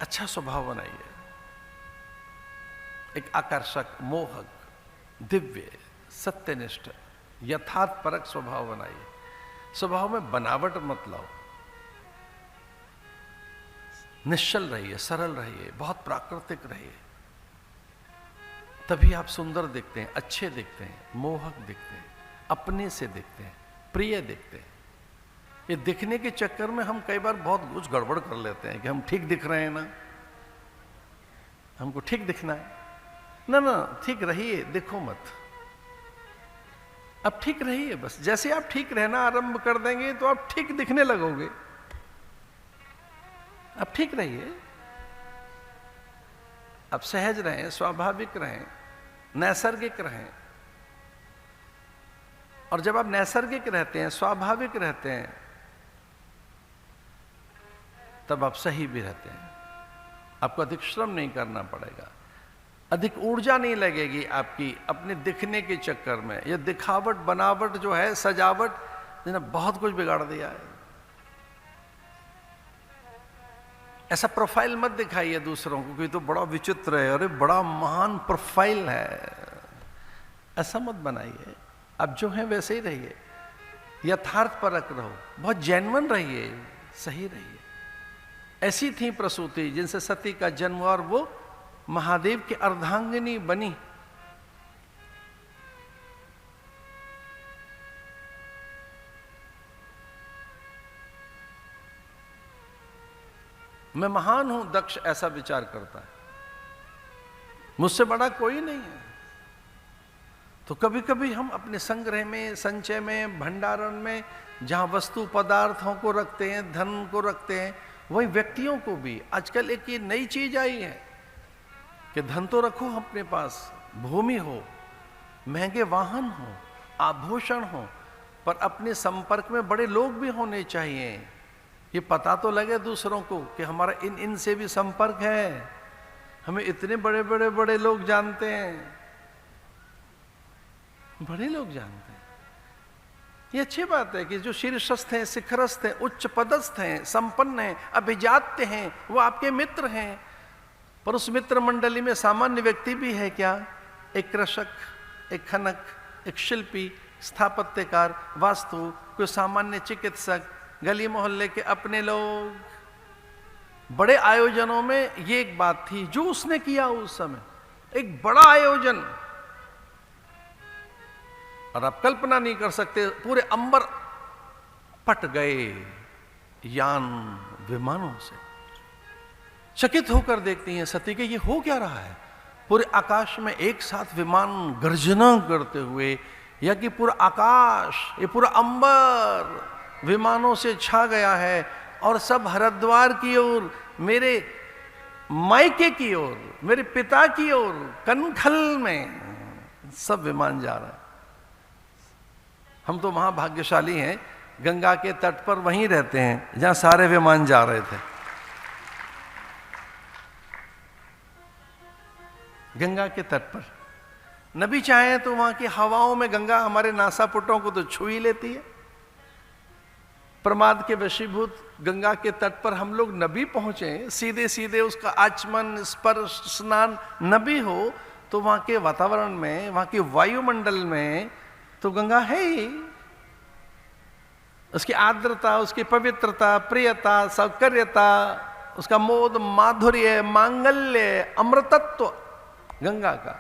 अच्छा स्वभाव बनाइए, एक आकर्षक, मोहक, दिव्य, सत्यनिष्ठ, यथार्थ परक स्वभाव बनाइए। स्वभाव में बनावट मत लाओ, निश्चल रहिए, सरल रहिए, बहुत प्राकृतिक रहिए। तभी आप सुंदर दिखते हैं, अच्छे दिखते हैं, मोहक दिखते हैं, अपने से दिखते हैं, प्रिय दिखते हैं। ये दिखने के चक्कर में हम कई बार बहुत कुछ गड़बड़ कर लेते हैं कि हम ठीक दिख रहे हैं ना, हमको ठीक दिखना है ना। ना, ठीक रहिए, दिखो मत। अब ठीक रहिए बस। जैसे आप ठीक रहना आरंभ कर देंगे तो आप ठीक दिखने लगोगे। अब ठीक रहिए, अब सहज रहें, स्वाभाविक रहें, नैसर्गिक रहें। और जब आप नैसर्गिक रहते हैं, स्वाभाविक रहते हैं, तब आप सही भी रहते हैं। आपको अधिक श्रम नहीं करना पड़ेगा, अधिक ऊर्जा नहीं लगेगी आपकी अपने दिखने के चक्कर में। ये दिखावट, बनावट जो है, सजावट, जिन्हें बहुत कुछ बिगाड़ दिया है। ऐसा प्रोफाइल मत दिखाइए दूसरों को कि तो बड़ा विचित्र है, अरे बड़ा महान प्रोफाइल है, ऐसा मत बनाइए। अब जो है वैसे ही रहिए, यथार्थ परक रहो, बहुत जेन्युइन रहिए, सही रहिए। ऐसी थी प्रसूति जिनसे सती का जन्म हुआ और वो महादेव की अर्धांगिनी बनी। मैं महान हूं, दक्ष ऐसा विचार करता है, मुझसे बड़ा कोई नहीं है। तो कभी कभी हम अपने संग्रह में, संचय में, भंडारण में जहां वस्तु पदार्थों को रखते हैं, धन को रखते हैं, वही व्यक्तियों को भी आजकल एक ये नई चीज आई है कि धन तो रखो अपने पास, भूमि हो, महंगे वाहन हो, आभूषण हो, पर अपने संपर्क में बड़े लोग भी होने चाहिए। ये पता तो लगे दूसरों को कि हमारा इन से भी संपर्क है, हमें इतने बड़े बड़े बड़े लोग जानते हैं, बड़े लोग जानते हैं। ये अच्छी बात है कि जो शीर्षस्थ हैं, शिखरस्थ हैं, उच्च पदस्थ हैं, संपन्न हैं, अभिजात्य हैं, वो आपके मित्र हैं। पर उस मित्र मंडली में सामान्य व्यक्ति भी है क्या? एक कृषक, एक खनक, एक शिल्पी, स्थापत्यकार, वास्तु, कोई सामान्य चिकित्सक, गली मोहल्ले के अपने लोग। बड़े आयोजनों में ये एक बात थी जो उसने किया उस समय, एक बड़ा आयोजन। और आप कल्पना नहीं कर सकते, पूरे अंबर पट गए यान विमानों से। चकित होकर देखती हैं सती के ये हो क्या रहा है। पूरे आकाश में एक साथ विमान गर्जना करते हुए, या कि पूरा आकाश, ये पूरा अंबर विमानों से छा गया है, और सब हरिद्वार की ओर, मेरे मायके की ओर, मेरे पिता की ओर, कनखल में सब विमान जा रहा है। हम तो वहां भाग्यशाली हैं, गंगा के तट पर वहीं रहते हैं जहां सारे विमान जा रहे थे। गंगा के तट पर न भी चाहे तो वहां की हवाओं में गंगा हमारे नासापुटों को तो छू ही लेती है। प्रमाद के वशीभूत गंगा के तट पर हम लोग न भी पहुंचे, सीधे सीधे उसका आचमन, स्पर्श, स्नान न भी हो, तो वहां के वातावरण में, वहां के वायुमंडल में तो गंगा है ही। उसकी आर्द्रता, उसकी पवित्रता, प्रियता, सौकर्यता, उसका मोद, माधुर्य, मांगल्य, अमृतत्व गंगा का